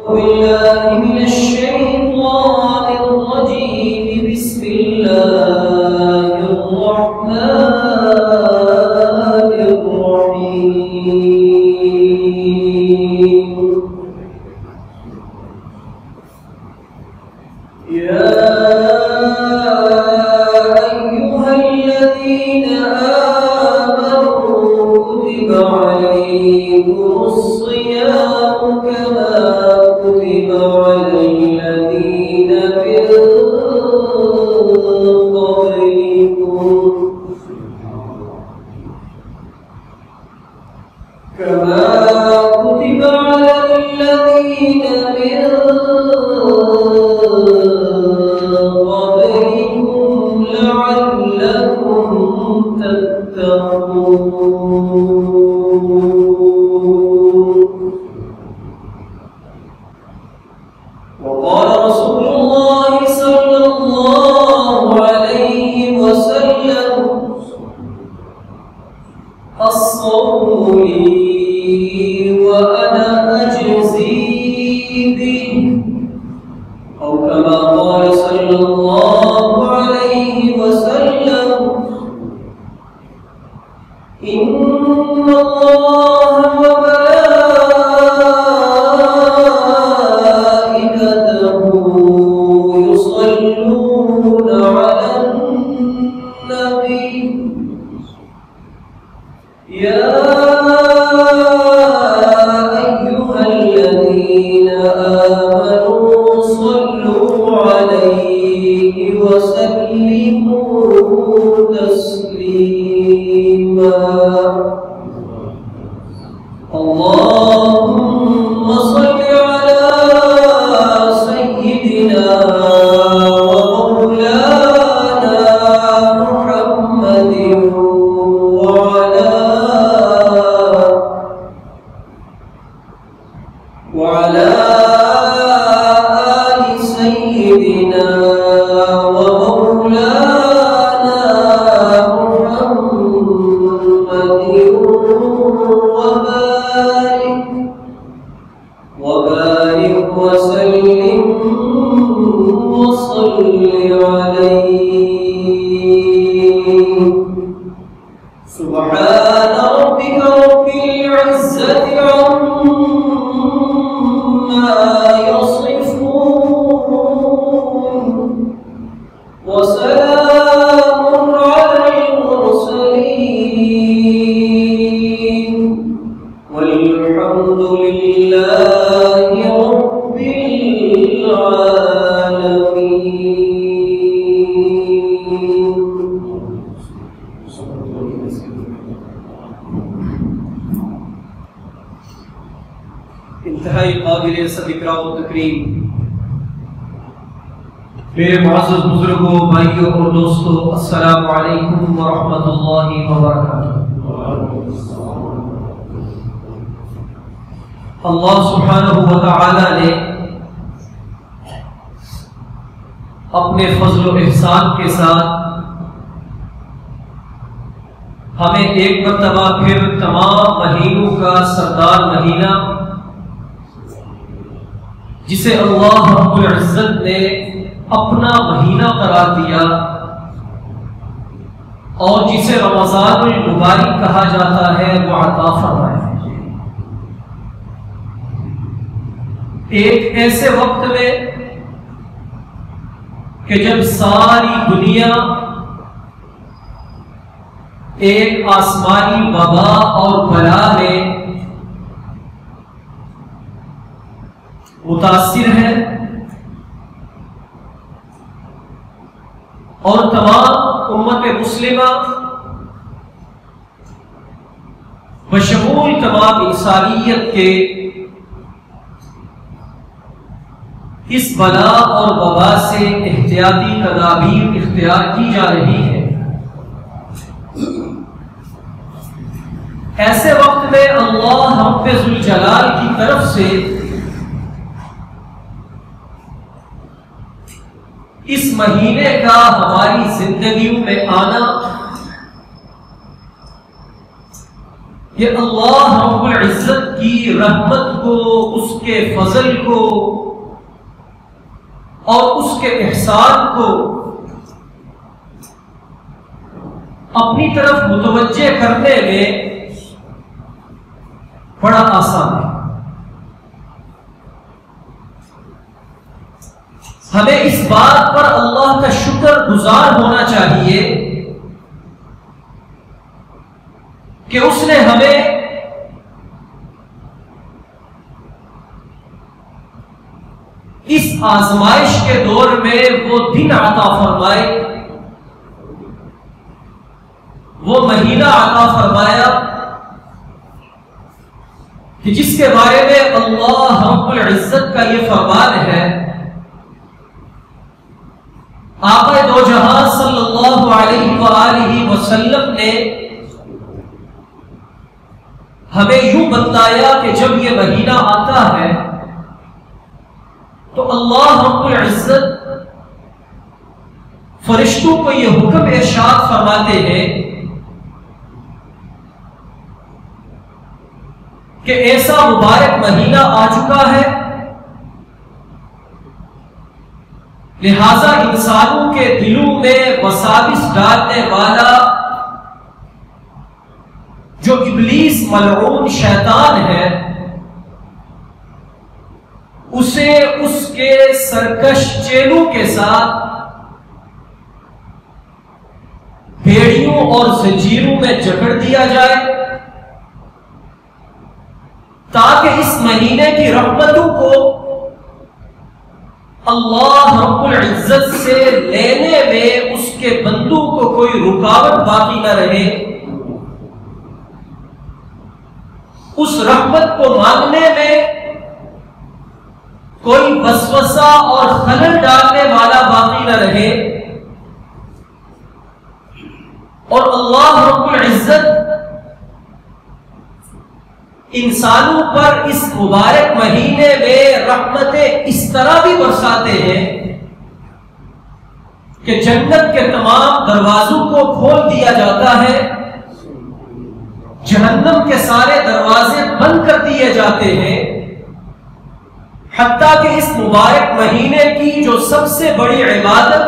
بالله من الشيطان الرجيم. بسم الله الرحمن الرحيم. يا أيها الذين آمنوا كتب عليكم الصيام كما كتب على الذين من قبلكم لعلكم تتقون. وقال رسول الله صلى الله عليه وسلم: الصوم لي وأنا أجزي به، أو كما قال صلى الله عليه وسلم: إن الله وملائكته يصلون على النبي يا أيها الذين آمنوا صلوا عليه وسلموا تسليما. اللهم صل على سيدنا ومولانا محمد وعلى آل سيدنا ومولانا محمد وبارك وسلم وصل عليه. سبحان ربك رب العزة عما يصفون، وسلام على المرسلين، والحمد لله رب العالمين. انتہائی قابل سب اکرام و تکریم میرے معزز بزرگوں، بھائیوں اور دوستوں، السلام علیکم ورحمۃ اللہ وبرکاتہ۔ اللہ سبحانہ و تعالی نے اپنے فضل و احسان کے ساتھ ہمیں ایک مرتبہ پھر تمام مہینوں کا سردار مہینہ، جسے اللہ رب العزت نے اپنا مہینہ قرار دیا اور جسے رمضان المبارک کہا جاتا ہے، وہ عطا فرمایا ہے۔ ایک ایسے وقت میں کہ جب ساری دنیا ایک آسمانی وبا اور بلا میں متاثر ہے اور تمام امت مسلمہ بشمول تمام انسانیت کے اس بلا اور وبا سے احتیاطی تدابیر اختیار کی جا رہی ہے، ایسے وقت میں اللہ رب ذوالجلال کی طرف سے اس مہینے کا ہماری زندگیوں میں آنا یہ اللہ رب العزت کی رحمت کو، اس کے فضل کو اور اس کے احسان کو اپنی طرف متوجہ کرنے میں بڑا آسان ہے۔ ہمیں اس بات پر اللہ کا شکر گزار ہونا چاہیے کہ اس نے ہمیں اس آزمائش کے دور میں وہ دن عطا فرمائے، وہ مہینہ عطا فرمایا کہ جس کے بارے میں اللہ رب العزت کا یہ فرمان ہے، آقا دو جہاں صلی اللہ علیہ وآلہ وسلم نے ہمیں یوں بتلایا کہ جب یہ مہینہ آتا ہے تو اللہ رب العزت فرشتوں کو یہ حکم ارشاد فرماتے ہیں کہ ایسا مبارک مہینہ آ چکا ہے، لہذا انسانوں کے دلوں میں وساوس ڈالنے والا جو ابلیس ملعون شیطان ہے، اسے اس کے سرکش چیلوں کے ساتھ بھیڑیوں اور زنجیروں میں جکڑ دیا جائے، تاکہ اس مہینے کی رحمتوں کو اللہ رب العزت سے لینے میں اس کے بندوں کو کوئی رکاوٹ باقی نہ رہے، اس رحمت کو مانگنے میں کوئی وسوسہ اور خلل ڈالنے والا باقی نہ رہے، اور اللہ رب العزت انسانوں پر اس مبارک مہینے میں رحمتیں اس طرح بھی برساتے ہیں کہ جنت کے تمام دروازوں کو کھول دیا جاتا ہے، جہنم کے سارے دروازے بند کر دیے جاتے ہیں، حتیٰ کہ اس مبارک مہینے کی جو سب سے بڑی عبادت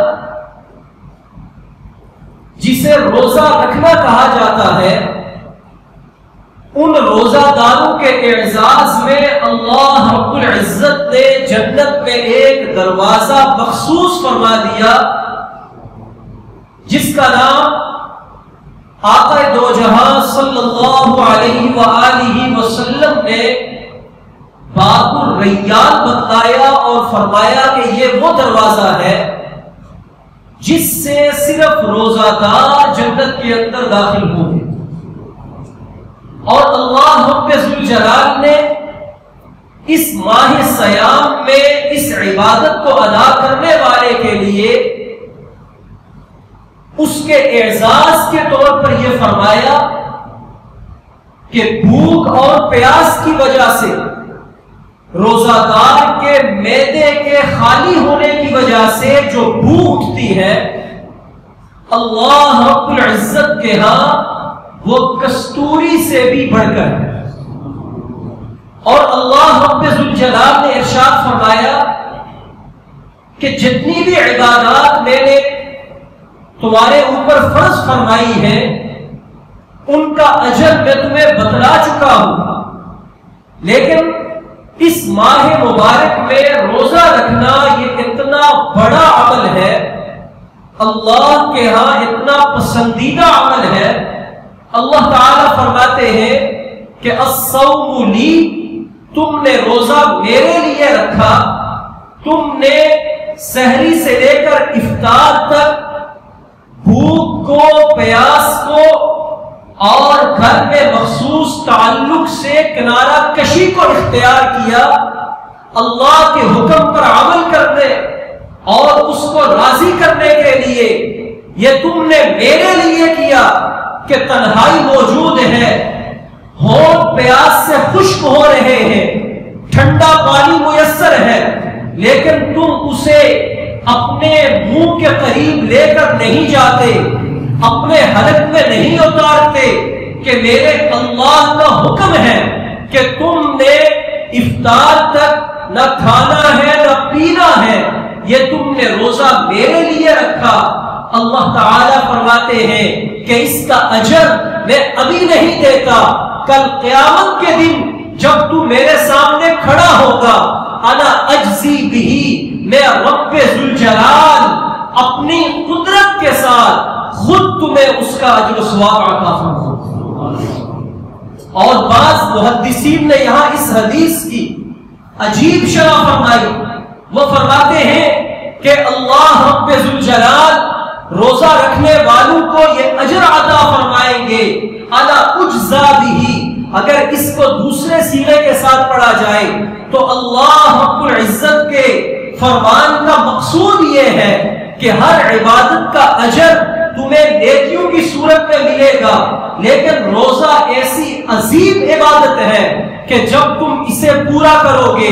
جسے روزہ رکھنا کہا جاتا ہے، ان روزہ داروں کے اعزاز میں اللہ رب العزت نے جنت میں ایک دروازہ مخصوص فرما دیا جس کا نام آقا دو جہاں صلی اللہ علیہ وآلہ وسلم نے باب الریان بتلایا اور فرمایا کہ یہ وہ دروازہ ہے جس سے صرف روزہ دار جنت کے اندر داخل ہوں گے، اور اللہ رب ذوالجلال نے اس ماہ صیام میں اس عبادت کو ادا کرنے والے کے لیے اس کے اعزاز کے طور پر یہ فرمایا کہ بھوک اور پیاس کی وجہ سے روزہ دار کے معدے کے خالی ہونے کی وجہ سے جو بو اٹھتی ہے، اللہ رب العزت کے ہاں وہ کستوری سے بھی بڑھ کر ہے، اور اللہ رب ذوالجلال نے ارشاد فرمایا کہ جتنی بھی عبادات میں نے تمہارے اوپر فرض فرمائی ہے ان کا اجر میں تمہیں بتلا چکا ہوں، لیکن اس ماہ مبارک میں روزہ رکھنا یہ اتنا بڑا عمل ہے، اللہ کے ہاں اتنا پسندیدہ عمل ہے، اللہ تعالیٰ فرماتے ہیں کہ الصوم لی، تم نے روزہ میرے لیے رکھا، تم نے سحری سے لے کر افطار تک بھوک کو، پیاس کو اور گھر میں مخصوص تعلق سے کنارہ کشی کو اختیار کیا، اللہ کے حکم پر عمل کرنے اور اس کو راضی کرنے کے لیے یہ تم نے میرے لیے کیا کہ تنہائی موجود ہے، ہونٹ پیاس سے خشک ہو رہے ہیں، ٹھنڈا پانی میسر ہے، لیکن تم اسے اپنے منہ کے قریب لے کر نہیں جاتے، اپنے حلق میں نہیں اتارتے، کہ میرے اللہ کا حکم ہے کہ تم نے افطار تک نہ کھانا ہے نہ پینا ہے، یہ تم نے روزہ میرے لیے رکھا۔ اللہ تعالیٰ فرماتے ہیں کہ اس کا اجر میں ابھی نہیں دیتا، کل قیامت کے دن جب تو میرے سامنے کھڑا ہوگا، انا اجزی بہی، میں رب ذوالجلال اپنی قدرت کے ساتھ خود تمہیں اس کا اجر و ثواب عطا فرماؤں۔ اور بعض محدثین نے یہاں اس حدیث کی عجیب شرح فرمائی، وہ فرماتے ہیں کہ اللہ رب ذوالجلال روزہ رکھنے والوں کو یہ اجر عطا فرمائیں گے، انا اجزا بہی۔ اگر اس کو دوسرے صیغے کے ساتھ پڑھا جائے تو اللہ رب العزت کے فرمان کا مقصود یہ ہے کہ ہر عبادت کا اجر تمہیں نیکیوں کی صورت میں ملے گا، لیکن روزہ ایسی عظیم عبادت ہے کہ جب تم اسے پورا کرو گے،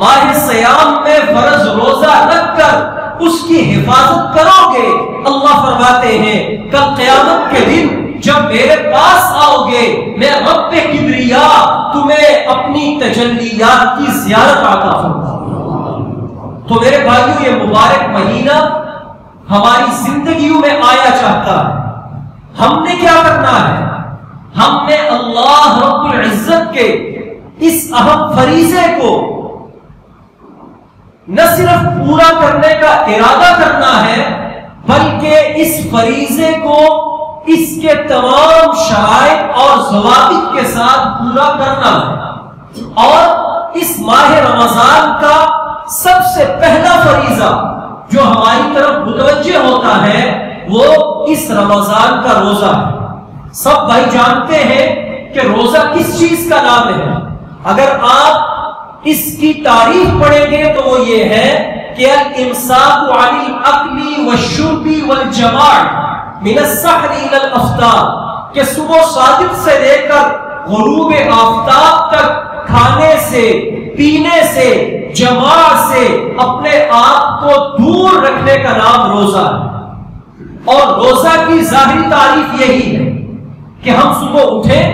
ماہ سیام میں فرض روزہ رکھ کر اس کی حفاظت کرو گے، اللہ فرماتے ہیں کل قیامت کے دن جب میرے پاس آؤ گے، میں رب کبریا تمہیں اپنی تجلیات کی زیارت عطا فرماؤں۔ تو میرے بھائیوں، یہ مبارک مہینہ ہماری زندگیوں میں آیا چاہتا ہے، ہم نے کیا کرنا ہے؟ ہم نے اللہ رب العزت کے اس اہم فریضے کو نہ صرف پورا کرنے کا ارادہ کرنا ہے، بلکہ اس فریضے کو اس کے تمام شرائط اور ضوابط کے ساتھ پورا کرنا ہے۔ اور اس ماہ رمضان کا سب سے پہلا فریضہ جو ہماری طرف متوجہ ہوتا ہے وہ اس رمضان کا روزہ ہے۔ سب بھائی جانتے ہیں کہ روزہ کس چیز کا نام ہے۔ اگر آپ اس کی تعریف پڑھیں گے تو وہ یہ ہے کہ الامساک عن الاکل والشرب والجماع من السحر الى الافطار، کہ صبح صادق سے لے کر غروب آفتاب تک کھانے سے، پینے سے، جماع سے اپنے آپ کو دور رکھنے کا نام روزہ ہے۔ اور روزہ کی ظاہری تعریف یہی ہے کہ ہم صبح اٹھیں،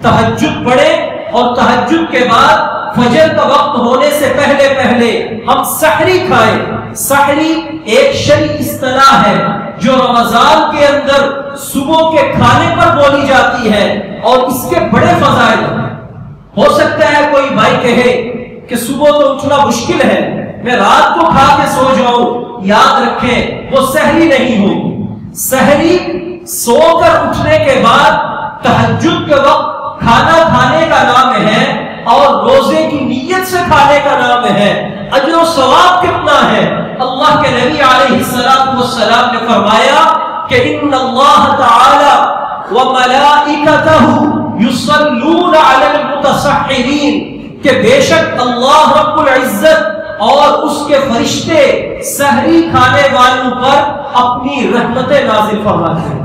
تہجد پڑھیں اور تہجد کے بعد فجر کا وقت ہونے سے پہلے ہم سحری کھائیں۔ سحری ایک شرعی اصطلاح ہے جو رمضان کے اندر صبح کے کھانے پر بولی جاتی ہے، اور اس کے بڑے فضائل ہیں۔ ہو سکتا ہے کوئی بھائی کہے کہ صبح تو اٹھنا مشکل ہے، میں رات کو کھا کے سو جاؤں۔ یاد رکھیں وہ سحری نہیں ہوگی۔ سحری سو کر اٹھنے کے بعد تہجد کے وقت کھانا کھانے کا نام ہے، اور روزے کی نیت سے کھانے کا نام ہے۔ اجر و ثواب کتنا ہے؟ اللہ کے نبی علیہ السلام نے فرمایا کہ ان اللہ تعالی وملائکتہ یصلون علی المتصحرین، کہ بے شک اللہ رب العزت اور اس کے فرشتے سحری کھانے والوں پر اپنی رحمتیں نازل فرماتے ہیں۔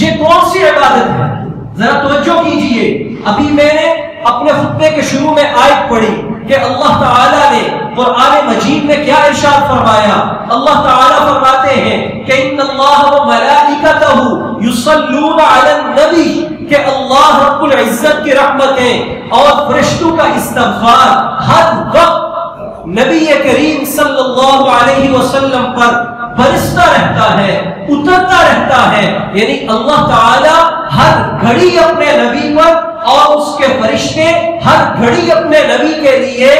یہ کون سی عبادت ہے؟ ذرا توجہ کیجئے۔ ابھی میں نے اپنے خطبے کے شروع میں آیت پڑھی کہ اللہ تعالیٰ نے قرآن مجید میں کیا ارشاد فرمایا۔ اللہ تعالیٰ فرماتے ہیں کہ ان اللہ وملائکتہ یصلون علی النبی، کہ اللہ رب العزت کی رحمتیں اور فرشتوں کا استغفار ہر وقت نبی کریم صلی اللہ علیہ وسلم پر برستا رہتا ہے، اترتا رہتا ہے۔ یعنی اللہ تعالی ہر گھڑی اپنے نبی پر اور اس کے فرشتے ہر گھڑی اپنے نبی کے لیے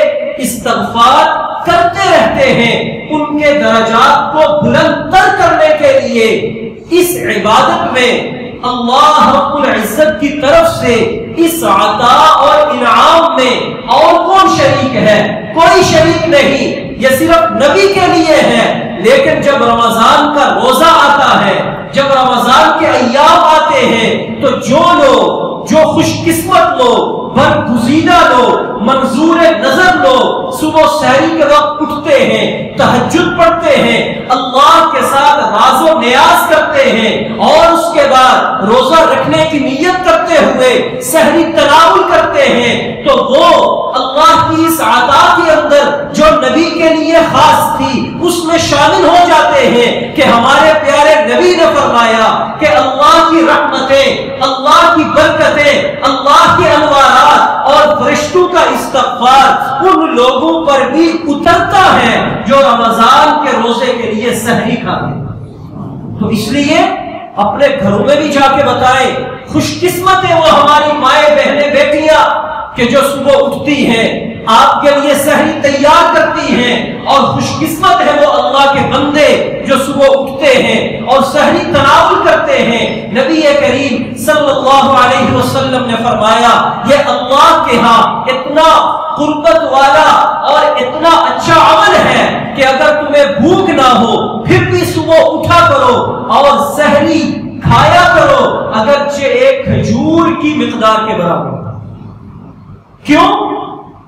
استغفار کرتے رہتے ہیں، ان کے درجات کو بلند تر کرنے کے لیے۔ اس عبادت میں اللہ رب العزت کی طرف سے اس عطا اور انعام میں اور کون شریک ہے؟ کوئی شریک نہیں، یہ صرف نبی کے لیے ہے۔ لیکن جب رمضان کا روزہ آتا ہے، جب رمضان کے ایام آتے ہیں، تو جو خوش قسمت لوگ، برگزیدہ لوگ، منظور نظر لوگ صبح سحری کے وقت اٹھتے ہیں، تہجد پڑھتے ہیں، اللہ کے ساتھ راز و نیاز کرتے ہیں، اور اس کے بعد روزہ رکھنے کی نیت کرتے ہوئے سحری تناول کرتے ہیں، تو وہ اللہ کی اس عطا کے اندر جو نبی کے لیے خاص تھی اس میں شامل ہو جاتے ہیں۔ کہ ہمارے پیارے نبی نے فرمایا کہ اللہ کی رحمتیں، اللہ کی برکتیں، اللہ کے انوارات اور فرشتوں کا استغفار ان لوگوں پر بھی اترتا ہے جو رمضان کے روزے کے لیے سحری کھاتے ہیں۔ تو اس لیے اپنے گھروں میں بھی جا کے بتائیں، خوش قسمت ہے وہ ہماری مائیں بہنیں بیٹیاں کہ جو صبح اٹھتی ہیں آپ کے لیے سحری تیار کرتی ہیں، اور خوش قسمت ہے وہ اللہ کے بندے جو صبح اٹھتے ہیں اور سحری تناول کرتے ہیں۔ نبی کریم صلی اللہ علیہ وسلم نے فرمایا یہ اللہ کے ہاں اتنا قربت والا اور اتنا اچھا عمل ہے کہ اگر تمہیں بھوک نہ ہو پھر بھی صبح اٹھا کرو اور سحری کھایا کرو، اگرچہ ایک کھجور کی مقدار کے برابر۔ کیوں؟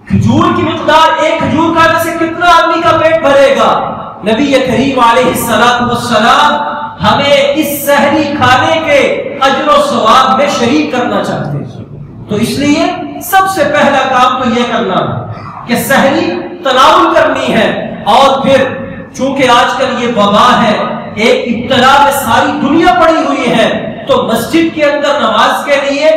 کھجور کی مقدار، ایک کھجور کھانے سے کتنا آدمی کا پیٹ بھرے گا؟ نبی کریم علیہ السلام ہمیں اس سحری کھانے کے اجر و ثواب میں شریک کرنا چاہتے ہیں۔ تو اس لیے سب سے پہلا کام تو یہ کرنا ہے کہ سحری تناول کرنی ہے، اور پھر چونکہ آج کل یہ وبا ہے، ایک ابتلا میں ساری دنیا پڑی ہوئی ہے، تو مسجد کے اندر نماز کے لیے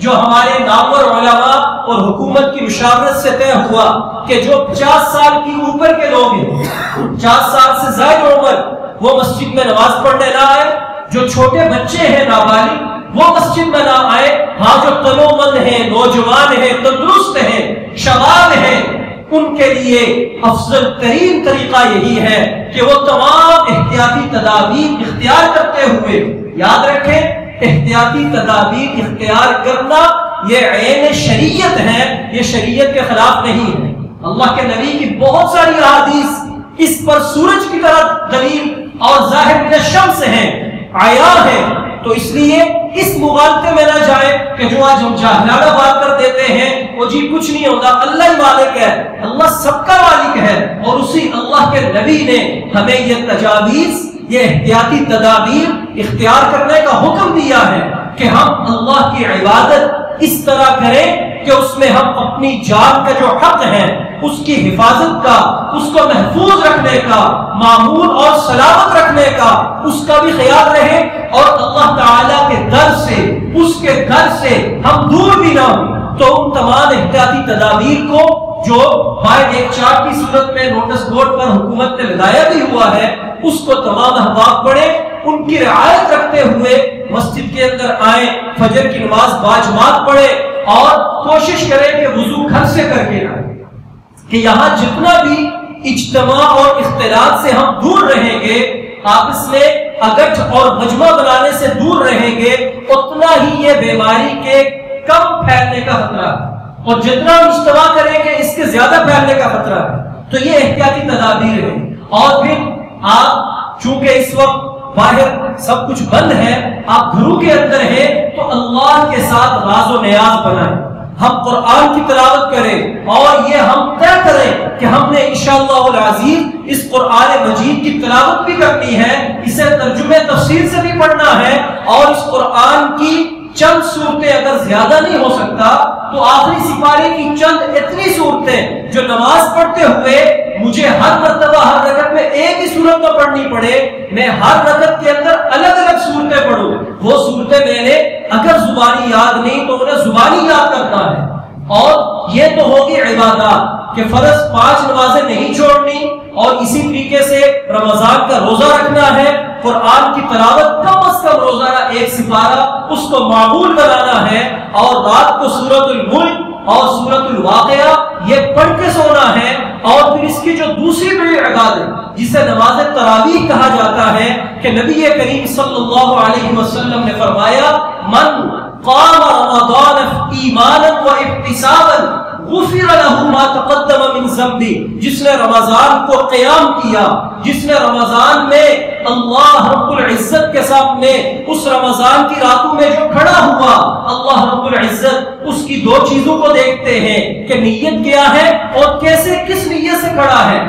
جو ہمارے نامور علماء اور حکومت کی مشاورت سے طے ہوا کہ جو 50 سال کی اوپر کے لوگ ہیں، 50 سال سے زائد عمر، وہ مسجد میں نماز پڑھنے نہ آئے، جو چھوٹے بچے ہیں نابالغ وہ مسجد میں نہ آئے، ہاں جو تنومند ہیں، نوجوان ہیں، تندرست ہیں، شباب ہیں، ان کے لیے افضل ترین طریقہ یہی ہے کہ وہ تمام احتیاطی تدابیر اختیار کرتے ہوئے، یاد رکھیں احتیاطی تدابیر اختیار کرنا یہ عین شریعت ہے، یہ شریعت کے خلاف نہیں ہے۔ اللہ کے نبی کی بہت ساری احادیث اس پر سورج کی طرح دلیل اور ظاہر من الشمس ہیں، عیاں ہیں۔ تو اس لیے اس مغالطے میں نہ جائے کہ جو آج ہم جاہلانہ بات کر دیتے ہیں وہ جی کچھ نہیں ہوتا، اللہ ہی مالک ہے، اللہ سب کا مالک ہے، اور اسی اللہ کے نبی نے ہمیں یہ تجاویز، یہ احتیاطی تدابیر اختیار کرنے کا حکم دیا ہے کہ ہم اللہ کی عبادت اس طرح کریں کہ اس میں ہم اپنی جان کا جو حق ہے اس کی حفاظت کا، اس کو محفوظ رکھنے کا، معمول اور سلامت رکھنے کا، اس کا بھی خیال رہے، اور اللہ تعالیٰ کے در سے، اس کے گھر سے ہم دور بھی نہ ہوں۔ تو ان تمام احتیاطی تدابیر کو جو بائی ایک چارٹ کی صورت میں نوٹس بورڈ پر حکومت نے لگایا بھی ہوا ہے، اس کو تمام احباب پڑھیں، ان کی رعایت رکھتے ہوئے مسجد کے اندر آئیں، فجر کی نماز باجماعت پڑھیں، اور کوشش کریں کہ وضو گھر سے کر کے آئیں، کہ یہاں جتنا بھی اجتماع اور اختلاط سے ہم دور رہیں گے، آپس میں اگٹھ اور مجمع بنانے سے دور رہیں گے، اتنا ہی یہ بیماری کے کم پھیلنے کا خطرہ ہے، اور جتنا ہم اجتماع کریں گے اس کے زیادہ پھیلنے کا خطرہ ہے۔ تو یہ احتیاطی تدابیر ہیں۔ اور پھر آپ چونکہ اس وقت باہر سب کچھ بند ہے، آپ گھروں کے اندر ہیں، تو اللہ کے ساتھ راز و نیاز بنائیں، ہم قرآن کی تلاوت کریں، اور یہ ہم طے کریں کہ ہم نے انشاءاللہ العزیز اس قرآن مجید کی تلاوت بھی کرنی ہے، اسے ترجمے تفسیر سے بھی پڑھنا ہے، اور اس قرآن کی چند صورتیں اگر زیادہ نہیں ہو سکتا تو آخری سپارے کی چند اتنی صورتیں جو نماز پڑھتے ہوئے مجھے ہر مرتبہ ہر رکعت میں ایک ہی صورت نہ پڑھنی پڑے، میں ہر رکعت کے اندر الگ الگ صورتیں پڑھوں۔ وہ صورتیں میں نے اگر زبانی یاد نہیں تو انہیں زبانی یاد کرنا ہے۔ اور یہ تو ہوگی عبادات کہ فرض 5 نمازیں نہیں چھوڑنی، اور اسی طریقے سے رمضان کا روزہ رکھنا ہے، قرآن کی تلاوت کم از کم روزانہ 1 سپارہ اس کو معمول بنانا ہے، اور رات کو سورۃ الملک اور سورۃ الواقعہ یہ پڑھ کے سونا ہے۔ اور پھر اس کی جو دوسری بڑی عبادت جسے نماز تراویح کہا جاتا ہے کہ نبی کریم صلی اللہ علیہ وسلم نے فرمایا من قام رمضان ایمانا و احتسابا غفر له ما تقدم من ذنبه، جس نے رمضان کو قیام کیا، جس نے رمضان میں اللہ رب العزت کے سامنے اس رمضان کی راتوں میں جو کھڑا ہوا، اللہ رب العزت اس کی 2 چیزوں کو دیکھتے ہیں کہ نیت کیا ہے اور کیسے کس نیت سے کھڑا ہے،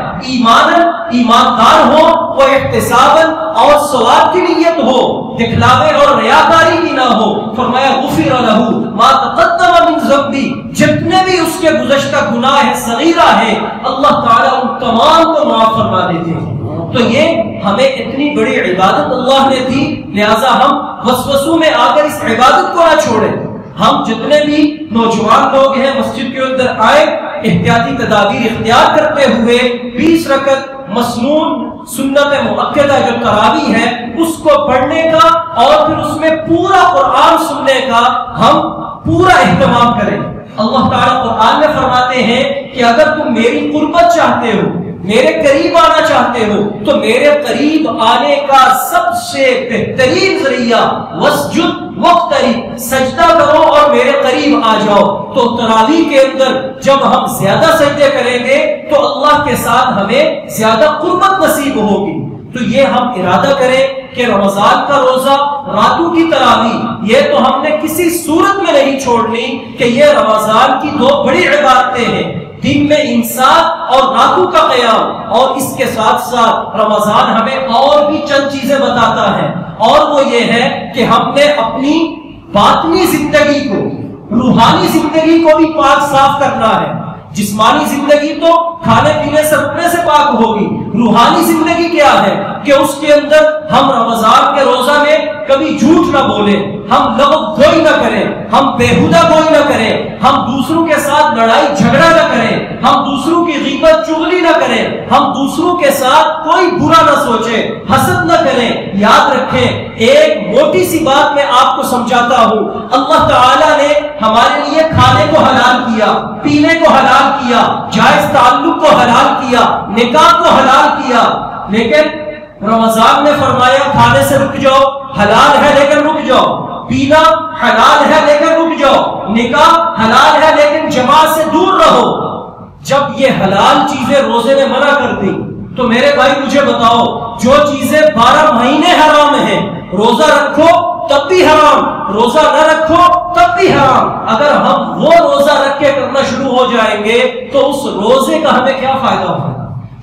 ایماندار ہو، وہ احتسابا اور ثواب کی نیت ہو، دکھلاوے اور ریاکاری کی نہ ہو۔ فرمایا غفر له ما تقدم من ذنبه، جتنے بھی اس کے گزشتہ گناہ ہے صغیرہ ہے اللہ تعالیٰ ان تمام کو معاف فرما دیتے ہیں۔ تو یہ ہمیں اتنی بڑی عبادت اللہ نے دی، لہٰذا ہم وسوسوں میں آ کر اس عبادت کو نہ چھوڑیں. ہم جتنے بھی نوجوان لوگ ہیں مسجد کے اندر آئے احتیاطی تدابیر اختیار کرتے ہوئے 20 رکعت مسنون سنت مؤکدہ جو تراویح ہے اس کو پڑھنے کا اور پھر اس میں پورا قرآن سننے کا ہم پورا اہتمام کریں. اللہ تعالیٰ قرآن میں فرماتے ہیں کہ اگر تم میری قربت چاہتے ہو، میرے قریب آنا چاہتے ہو، تو میرے قریب آنے کا سب سے بہترین ذریعہ وسجد واقترب، سجدہ کرو اور میرے قریب آ جاؤ. تو تراویح کے اندر جب ہم زیادہ سجدے کریں گے تو اللہ کے ساتھ ہمیں زیادہ قربت نصیب ہوگی. تو یہ ہم ارادہ کریں کہ رمضان کا روزہ، راتوں کی تراویح، یہ تو ہم نے کسی صورت میں نہیں چھوڑنی کہ یہ رمضان کی دو بڑی عبادتیں ہیں، دن میں انصاف اور راتوں کا قیام. اور اس کے ساتھ ساتھ رمضان ہمیں اور بھی چند چیزیں بتاتا ہے، اور وہ یہ ہے کہ ہم نے اپنی باطنی زندگی کو، روحانی زندگی کو بھی پاک صاف کرنا ہے. جسمانی زندگی تو کھانے پینے سے رکنے سے پاک ہوگی، روحانی زندگی کیا ہے کہ اس کے اندر ہم رمضان کے روزہ میں کبھی جھوٹ نہ بولیں، ہم لغو گوئی نہ کریں، ہم بیہودہ گوئی نہ کریں، ہم دوسروں کے ساتھ لڑائی جھگڑا نہ کریں، ہم دوسروں کی غیبت چغلی نہ کریں، ہم دوسروں کے ساتھ کوئی برا نہ سوچیں، حسد نہ کریں. یاد رکھیں ایک موٹی سی بات میں آپ کو سمجھاتا ہوں، اللہ تعالیٰ نے ہمارے لیے کھانے کو حلال کیا، پینے کو حلال کیا، جائز تعلق کو حلال کیا، نکاح کو حلال کیا، لیکن رمضان نے فرمایا کھانے سے رک جاؤ، حلال ہے لیکن رک جاؤ، پینا حلال ہے لیکن رک جاؤ، نکاح حلال ہے لیکن جماعت سے دور رہو. جب یہ حلال چیزیں روزے میں منع کر دی تو میرے بھائی مجھے بتاؤ، جو چیزیں 12 مہینے حرام ہیں، روزہ رکھو تب بھی حرام، روزہ نہ رکھو تب بھی حرام. اگر ہم وہ روزہ رکھ کے کرنا شروع ہو جائیں گے تو اس روزے کا ہمیں کیا فائدہ ہوگا؟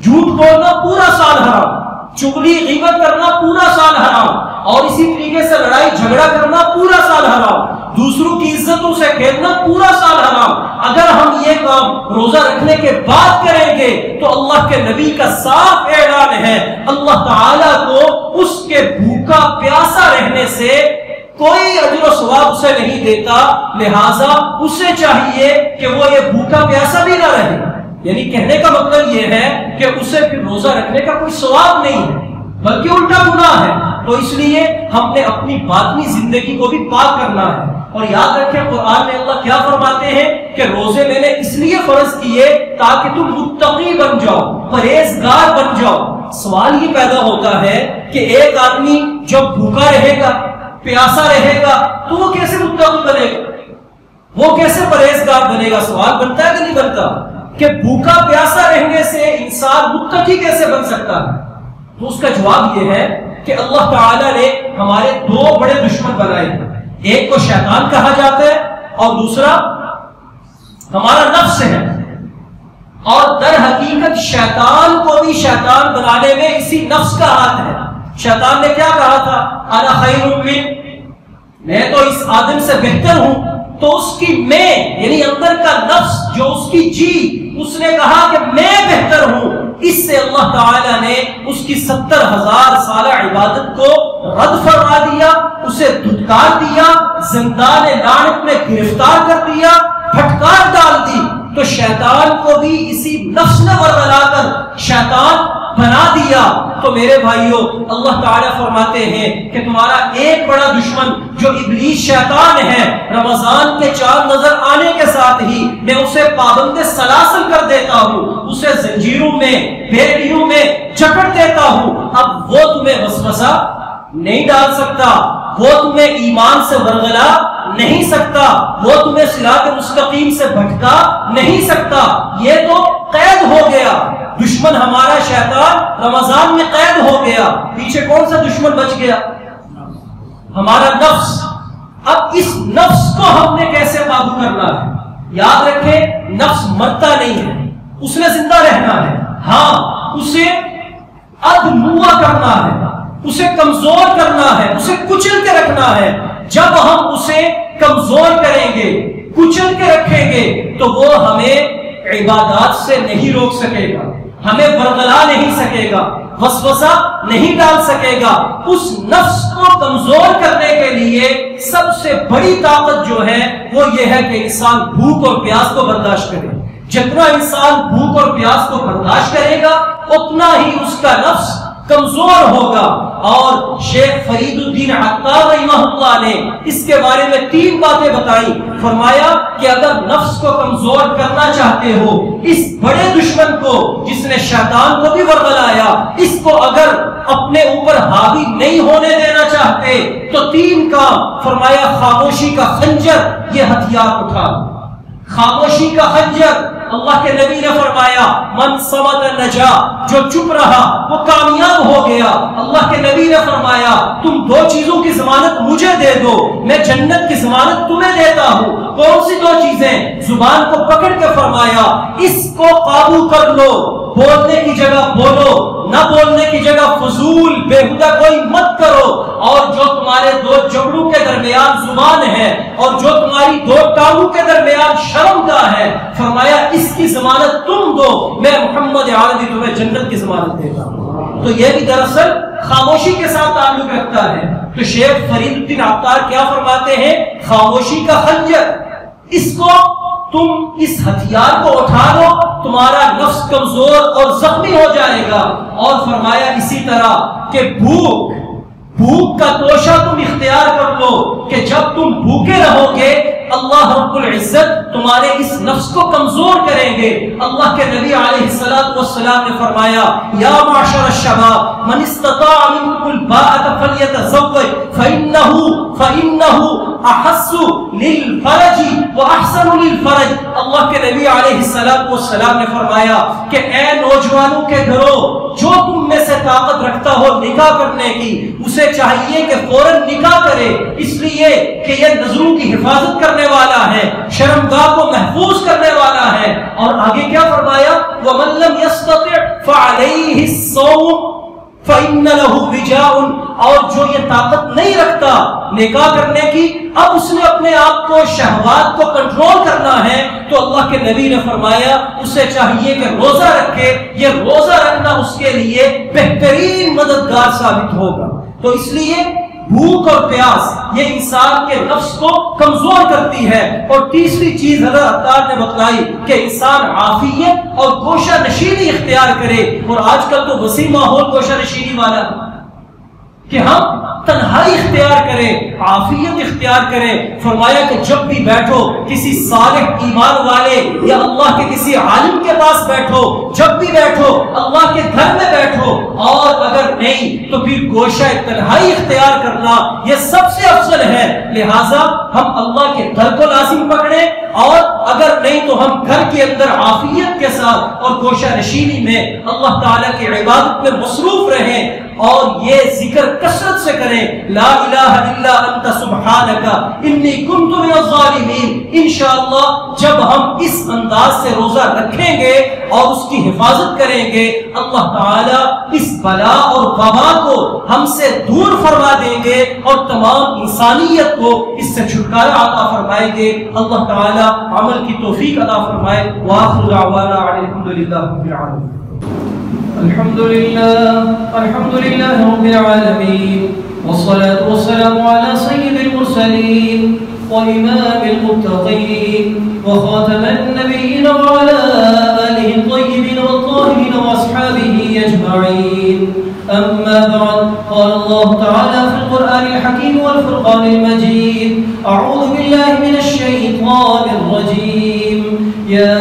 جھوٹ بولنا پورا سال حرام، چغلی غیبت کرنا پورا سال حرام، اور اسی طریقے سے لڑائی جھگڑا کرنا پورا سال حرام، دوسروں کی عزتوں سے کھیلنا پورا سال حرام. اگر ہم یہ کام روزہ رکھنے کے بعد کریں گے تو اللہ کے نبی کا صاف اعلان ہے اللہ تعالیٰ کو اس کے بھوکا پیاسا رہنے سے کوئی اجر و ثواب اسے نہیں دیتا. لہٰذا اسے چاہیے کہ وہ یہ بھوکا پیاسا بھی نہ رہے. یعنی کہنے کا مطلب یہ ہے کہ اسے پھر روزہ رکھنے کا کوئی ثواب نہیں ہے بلکہ الٹا گناہ ہے. تو اس لیے ہم نے اپنی باطنی زندگی کو بھی پاک کرنا ہے. اور یاد رکھیں قرآن میں اللہ کیا فرماتے ہیں کہ روزے میں نے اس لیے فرض کیے تاکہ تم متقی بن جاؤ، پرہیزگار بن جاؤ. سوال یہ پیدا ہوتا ہے کہ ایک آدمی جب بھوکا رہے گا، پیاسا رہے گا تو وہ کیسے متقی بنے گا، وہ کیسے پرہیزگار بنے گا؟ سوال بنتا ہے کہ نہیں بنتا کہ بھوکا پیاسا رہنے سے انسان متقی کیسے بن سکتا ہے؟ تو اس کا جواب یہ ہے کہ اللہ تعالیٰ نے ہمارے دو بڑے دشمن بنائے ہیں. ایک کو شیطان کہا جاتا ہے اور دوسرا ہمارا نفس ہے. اور در حقیقت شیطان کو بھی شیطان بنانے میں اسی نفس کا ہاتھ ہے. شیطان نے کیا کہا تھا؟ انا خیر من، میں تو اس آدم سے بہتر ہوں. تو اس کی میں یعنی اندر کا نفس جو اس کی جی، اس نے کہا کہ میں بہتر ہوں. اس سے اللہ تعالیٰ نے اس کی 70,000 سالہ عبادت کو رد فرما دیا، اسے دھتکار دیا، زندان لعنت میں گرفتار کر دیا، پھٹکار ڈال دی. تو شیطان کو بھی اسی نفس نے ورگلا کر شیطان بنا دیا. تو میرے بھائیوں اللہ تعالیٰ فرماتے ہیں کہ تمہارا ایک بڑا دشمن جو ابلیس شیطان ہے، رمضان کے چاند نظر آنے کے ساتھ ہی میں اسے پابند سلاسل کر دیتا ہوں، اسے زنجیروں میں بیڑیوں میں جکڑ دیتا ہوں. اب وہ تمہیں وسوسہ نہیں ڈال سکتا، وہ تمہیں ایمان سے ورگلا نہیں سکتا، وہ تمہیں صراط مستقیم سے بھٹکا نہیں سکتا. یہ تو قید ہو گیا. دشمن ہمارا شیطان رمضان میں قید ہو گیا. پیچھے کون سا دشمن بچ گیا؟ ہمارا نفس. اب اس نفس کو ہم نے کیسے قابو کرنا ہے؟ یاد رکھیں نفس مرتا نہیں ہے، اس نے زندہ رہنا ہے. ہاں اسے ادموا کرنا ہے، اسے کمزور کرنا ہے، اسے کچل کے رکھنا ہے. جب ہم اسے کمزور کریں گے، کچل کے رکھیں گے تو وہ ہمیں عبادات سے نہیں روک سکے گا، ہمیں ورگلا نہیں سکے گا، وسوسہ نہیں ڈال سکے گا. اس نفس کو کمزور کرنے کے لیے سب سے بڑی طاقت جو ہے وہ یہ ہے کہ انسان بھوک اور پیاس کو برداشت کرے. جتنا انسان بھوک اور پیاس کو برداشت کرے گا اتنا ہی اس کا نفس کمزور ہوگا. اور شیخ فرید الدین عطار رحمہ اللہ نے اس کے بارے میں 3 باتیں بتائیں. فرمایا کہ اگر نفس کو کمزور کرنا چاہتے ہو، اس بڑے دشمن کو جس نے شیطان کو بھی ورغلایا، اس کو اگر اپنے اوپر حاوی نہیں ہونے دینا چاہتے تو 3 کام. فرمایا خاموشی کا خنجر، یہ ہتھیار اٹھا. خاموشی کا خنجر. اللہ کے نبی نے فرمایا من صمت نجا، جو چپ رہا وہ کامیاب ہو گیا. اللہ کے نبی نے فرمایا تم 2 چیزوں کی ضمانت مجھے دے دو، میں جنت کی ضمانت تمہیں دیتا ہوں. کون سی 2 چیزیں؟ زبان کو پکڑ کے فرمایا اس کو قابو کر لو، بولنے کی جگہ بولو، نہ بولنے کی جگہ فضول بےہودہ کوئی مت کرو. اور جو تمہارے 2 جبڑوں کے درمیان زبان ہے اور جو تمہاری 2 ٹانگوں کے درمیان شرمگاہ ہے، فرمایا اس کی ضمانت تم دو، میں محمد عربی تمہیں جنت کی ضمانت دیتا ہوں. تو یہ بھی دراصل خاموشی کے ساتھ تعلق رکھتا ہے. تو شیخ فرید الدین عطار کیا فرماتے ہیں؟ خاموشی کا خنجر، اس کو تم اس ہتھیار کو اٹھا لو، تمہارا نفس کمزور اور زخمی ہو جائے گا. اور فرمایا اسی طرح کہ بھوک کا توشہ تم اختیار کر لو کہ جب تم بھوکے رہو گے اللہ رب العزت تمہارے اس نفس کو کمزور کریں گے. اللہ کے نبی علیہ السلام نے فرمایا یا معشر الشباب من استطاع منکم الباءة فلیتزوج فإنه احس للفرج واحسن للفرج. اللہ کے نبی علیہ السلام نے فرمایا کہ اے نوجوانوں کے گھروں، جو تم میں سے طاقت رکھتا ہو نکاح کرنے کی، اسے چاہیے کہ فوراً نکاح کرے، اس لیے کہ یہ نظروں کی حفاظت کرنے والا ہے، شرمگاہ کو محفوظ کرنے والا ہے. اور آگے کیا فرمایا وَمَن لَّمْ يَسْتَطِعْ فَعَلَيْهِ الصَّوْمُ فَإِنَّ لَهُ وِجَاءٌ. اور جو یہ طاقت نہیں رکھتا نکاح کرنے کی، اب اس نے اپنے آپ کو شہوات کو کنٹرول کرنا ہے، تو اللہ کے نبی نے فرمایا اسے چاہیے کہ روزہ رکھے. یہ روزہ رکھنا اس کے لیے بہترین مددگار ثابت ہوگا. تو اس لیے بھوک اور پیاس یہ انسان کے نفس کو کمزور کرتی ہے. اور تیسری چیز حضرت عطار نے بتلائی کہ انسان عافیت اور گوشہ نشینی اختیار کرے. اور آج کل تو وسیع ماحول گوشہ نشینی والا کہ ہم تنہائی اختیار کریں، عافیت اختیار کریں. فرمایا کہ جب بھی بیٹھو کسی صالح ایمان والے یا اللہ کے کسی عالم کے پاس بیٹھو، جب بھی بیٹھو اللہ کے گھر میں بیٹھو، اور اگر نہیں تو پھر گوشہ تنہائی اختیار کرنا یہ سب سے افضل ہے. لہٰذا ہم اللہ کے گھر کو لازم پکڑیں، اور اگر نہیں تو ہم گھر کے اندر عافیت کے ساتھ اور گوشہ نشینی میں اللہ تعالیٰ کی عبادت میں مصروف رہیں. اور یہ ذکر کثرت سے کریں لا الہ الا انت سبحانک انی کنت من الظالمین. انشاءاللہ جب ہم اس انداز سے روزہ رکھیں گے اور اس کی حفاظت کریں گے، اللہ تعالیٰ اس بلا اور وبا کو ہم سے دور فرما دیں گے اور تمام انسانیت کو اس سے چھٹکارا عطا فرمائیں گے. اللہ تعالیٰ عمل کی توفیق عطا فرمائے. وآخر دعوانا الحمدللہ رب العالمین. الحمد لله رب العالمين، والصلاة والسلام على سيد المرسلين وإمام المتقين وخاتم النبيين وعلى آله الطيبين والطاهرين وأصحابه أجمعين. أما بعد، قال الله تعالى في القرآن الحكيم والفرقان المجيد: أعوذ بالله من الشيطان الرجيم. يا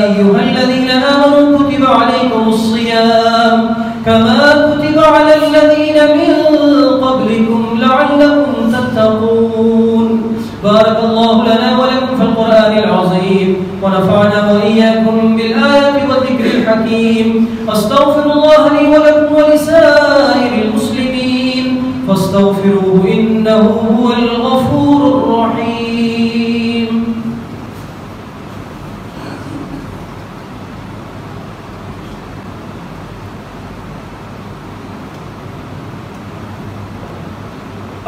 أيها الذين آمنوا كتب عليكم الصيام كما كتب على الذين من قبلكم لعلكم تتقون. بارك الله لنا ولكم في القرآن العظيم، ونفعنا وإياكم بالآيات والذكر الحكيم. أستغفر الله لي ولكم ولسائر المسلمين فاستغفروه إنه هو الغفور الرحيم.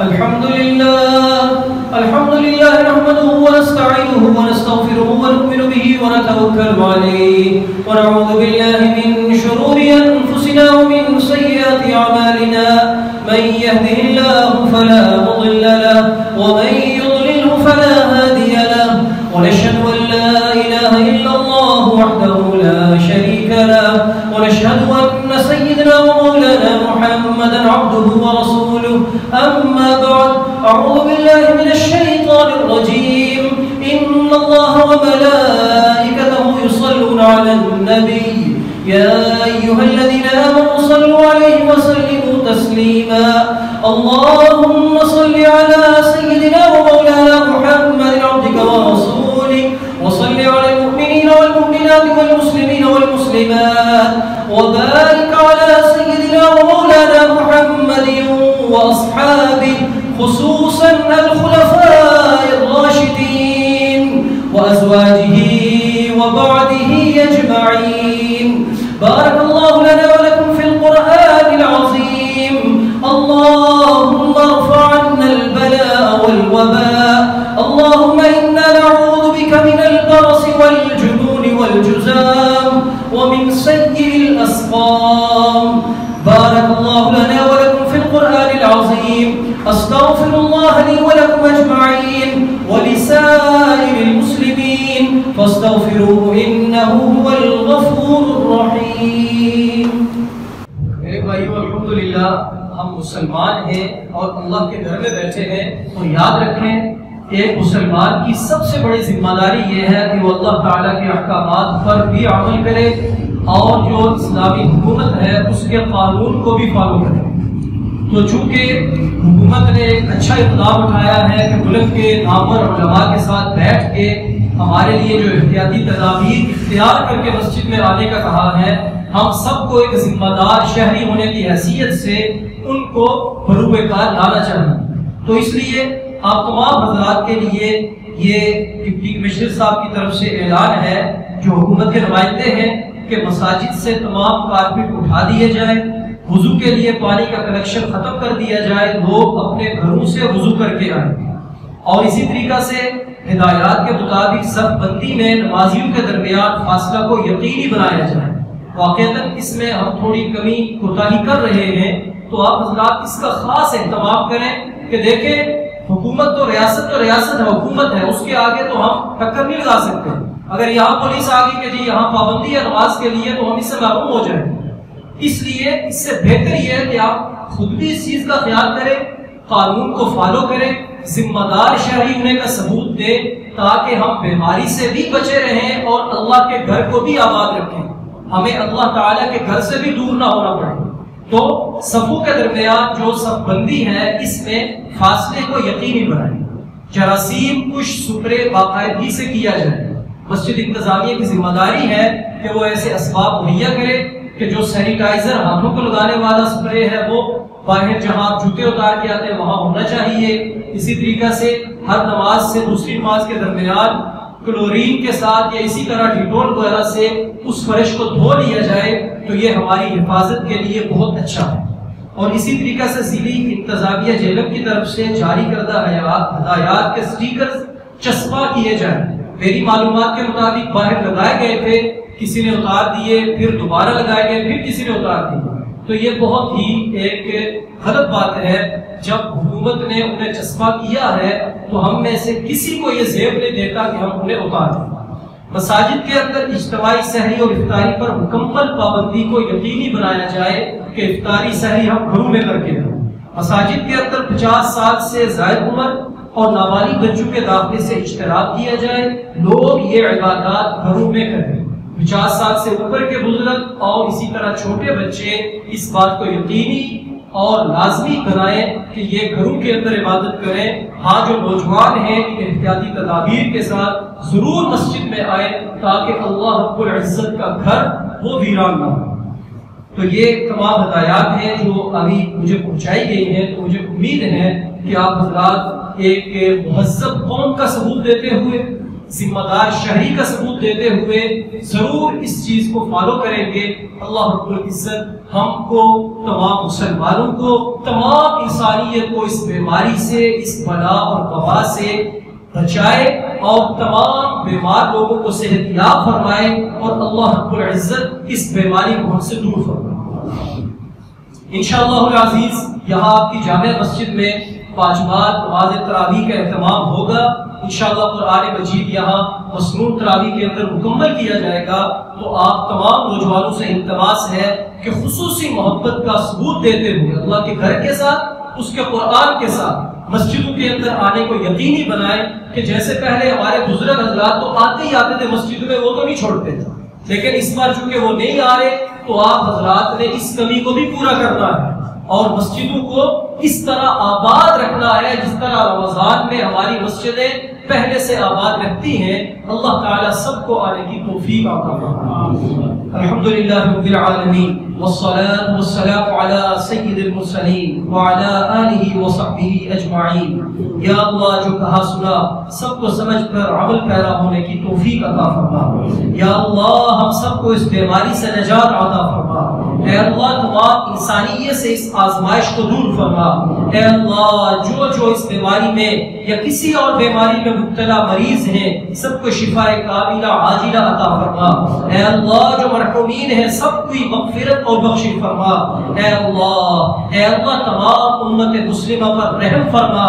الحمد لله نحمده ونستعينه ونستغفره ونؤمن به ونتوكل عليه، ونعوذ بالله من شرور أنفسنا ومن سيئات أعمالنا. من يهده الله فلا مضل له ومن يضلله فلا هادي له ونشهد أن لا إله إلا الله وحده لا شريك له ونشهد أن سيدنا ومولانا محمدا عبده ورسوله أما بعد أعوذ بالله من الشيطان الرجيم إن الله وملائكته يصلون على النبي يا أيها الذين آمنوا صلوا عليه وسلموا تسليما اللهم صل على سيدنا ومولانا محمد عبدك ورسولك وصل على المؤمنين والمؤمنات والمسلمين والمسلمات وبارك على سيدنا ومولانا محمد وأصحابه خصوصا الخلفاء الراشدين وأزواجه وبعده أجمعين بارك الله لنا ولكم في القرآن العظيم اللهم ارفع عنا البلاء والوباء اللهم إنا نعوذ بك من البرص والجنون والجذام ومن سيء الأسقام بارك الله لنا ولكم في القرآن العظيم أستغفر الله لي ولكم أجمعين ولسائر المسلمين فاستغفروه إنه هو الغفور الرحيم میرے بھائیو الحمدللہ ہم مسلمان ہیں اور اللہ کے گھر میں بیٹھے ہیں تو یاد رکھیں ایک مسلمان کی سب سے بڑی ذمہ داری یہ ہے کہ وہ اللہ تعالیٰ کے احکامات پر بھی عمل کرے اور جو اسلامی حکومت ہے اس کے قانون کو بھی فالو کرے تو چونکہ حکومت نے ایک اچھا اقدام اٹھایا ہے کہ ملک کے نامور علماء کے ساتھ بیٹھ کے ہمارے لیے جو احتیاطی تدابیر اختیار کر کے مسجد میں آنے کا کہا ہے ہم سب کو ایک ذمہ دار شہری ہونے کی حیثیت سے ان کو بروئے کار لانا چاہیے تو اس لیے آپ تمام حضرات کے لیے یہ ڈپٹی کمشنر صاحب کی طرف سے اعلان ہے جو حکومت کے نمائندے ہیں کہ مساجد سے تمام کارپیٹ اٹھا دیے جائیں وضو کے لیے پانی کا کنیکشن ختم کر دیا جائے لوگ اپنے گھروں سے وضو کر کے آئیں اور اسی طریقہ سے ہدایات کے مطابق صف بندی میں نمازیوں کے درمیان فاصلہ کو یقینی بنایا جائے واقعتاً اس میں ہم تھوڑی کمی کوتاہی کر رہے ہیں تو آپ حضرات اس کا خاص اہتمام کریں کہ دیکھیں حکومت تو ریاست ہے حکومت ہے اس کے آگے تو ہم ٹکر نہیں لگا سکتے اگر یہاں پولیس آ گئی کہ جی یہاں پابندی ہے نماز کے لیے تو ہم اس سے محروم ہو جائیں اس لیے اس سے بہتر یہ ہے کہ آپ خود بھی اس چیز کا خیال کریں قانون کو فالو کریں ذمہ دار شہری ہونے کا ثبوت دیں تاکہ ہم بیماری سے بھی بچے رہیں اور اللہ کے گھر کو بھی آباد رکھیں ہمیں اللہ تعالیٰ کے گھر سے بھی دور نہ ہونا پڑے تو صفوں کے درمیان جو صف بندی ہے اس میں فاصلے کو یقینی بنائیں جراثیم کش سپرے باقاعدگی سے کیا جائے مسجد انتظامیہ کی ذمہ داری ہے کہ وہ ایسے اسباب مہیا کرے کہ جو سینیٹائزر ہاتھوں کو لگانے والا سپرے ہے وہ باہر جہاں جوتے اتار کے آتے ہیں وہاں ہونا چاہیے اسی طریقہ سے ہر نماز سے دوسری نماز کے درمیان کلورین کے ساتھ یا اسی طرح ڈیٹول وغیرہ سے اس فرش کو دھو لیا جائے تو یہ ہماری حفاظت کے لیے بہت اچھا ہے اور اسی طریقہ سے ضلعی انتظامیہ جیلم کی طرف سے جاری کردہ ہدایات کے سٹیکر چسپاں کیے جائیں میری معلومات کے مطابق باہر لگائے گئے تھے کسی نے اتار دیے پھر دوبارہ لگائے گئے پھر کسی نے اتار دیے تو یہ بہت ہی ایک غلط بات ہے جب حکومت نے انہیں چسپاں کیا ہے تو ہم میں سے کسی کو یہ زیب نہیں دیتا کہ ہم انہیں اتار دیں مساجد کے اندر اجتماعی سحری اور افطاری پر مکمل پابندی کو یقینی بنایا جائے کہ افطاری سحری ہم گھروں میں کر کے دیں مساجد کے اندر 50 سال سے زائد عمر اور نابالغ بچوں کے داخلے سے اجتناب کیا جائے لوگ یہ عبادات گھروں میں کریں 50 سال سے اوپر کے بزرگ اور اسی طرح چھوٹے بچے اس بات کو یقینی اور لازمی بنائیں کہ یہ گھروں کے اندر عبادت کریں ہاں جو نوجوان ہیں ان احتیاطی تدابیر کے ساتھ ضرور مسجد میں آئیں تاکہ اللہ رب العزت کا گھر وہ ویران نہ ہو تو یہ تمام ہدایات ہیں جو ابھی مجھے پہنچائی گئی ہیں تو مجھے امید ہے کہ آپ حضرات ایک مہذب قوم کا ثبوت دیتے ہوئے ذمہ دار شہری کا ثبوت دیتے ہوئے ضرور اس چیز کو فالو کریں گے اللہ رب العزت ہم کو تمام مسلمانوں کو تمام انسانیت کو اس بیماری سے اس بلا اور وبا سے بچائے اور تمام بیمار لوگوں کو صحت یاب فرمائے اور اللہ رب العزت اس بیماری کو ہم سے دور فرمائے انشاءاللہ العزیز یہاں آپ کی جامع مسجد میں 5 بار نماز تراویح کا اہتمام ہوگا انشاءاللہ قرآن مجید یہاں مسنون تراویح کے اندر مکمل کیا جائے گا. تو آپ تمام نوجوانوں سے التماس ہے کہ خصوصی محبت کا ثبوت دیتے ہوئے اللہ کے گھر کے ساتھ اس کے قرآن کے ساتھ مسجدوں کے اندر آنے کو یقینی بنائیں کہ جیسے پہلے ہمارے بزرگ حضرات تو آتے ہی آتے تھے مسجد میں, وہ تو نہیں چھوڑتے تھے, لیکن اس بار چونکہ وہ نہیں آ رہے تو آپ حضرات نے اس کمی کو بھی پورا کرنا ہے اور مسجدوں کو اس طرح آباد رکھنا ہے جس طرح رمضان میں ہماری مسجدیں پہلے سے آباد رکھتی ہیں. اللہ تعالیٰ سب کو آنے کی توفیق عطا فرمائے. الحمدللہ رب العالمین والصلاة والسلام على سید المرسلین وعلى آلہ وصحبہ اجمعین. یا اللہ جو کہا سنا سب کو سمجھ کر عمل پیرا ہونے کی توفیق عطا فرما. یا اللہ ہم سب کو اس بیماری سے نجات عطا فرما. اے اللہ تمام انسانیت سے اس آزمائش کو دور فرما. اے اللہ جو اس بیماری میں یا کسی اور بیماری میں مبتلا مریض ہیں سب کو شفاء کاملہ عاجلہ عطا فرما. اے اللہ جو مرحومین ہیں سب کو مغفرت اور بخشش فرما. اے اللہ تمام امت مسلمہ پر رحم فرما.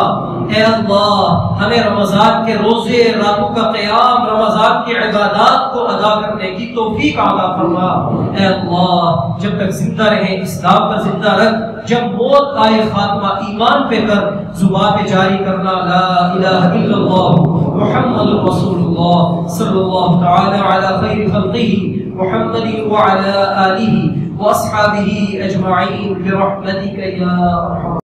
اے اللہ ہمیں رمضان کے روزے, راتوں کا قیام, رمضان کی عبادات کو ادا کرنے کی توفیق عطا فرما. اے اللہ جب تک زندہ رہیں اسلام پر زندہ رکھ, جب موت آئے خاتمہ ایمان پہ کر, زبان پہ جاری کرنا لا الہ الا اللہ محمد رسول اللہ صلی اللہ تعالی علی خیر خلقہ محمد وعلى آلہ واصحابہ اجمعین برحمتک یا ارحم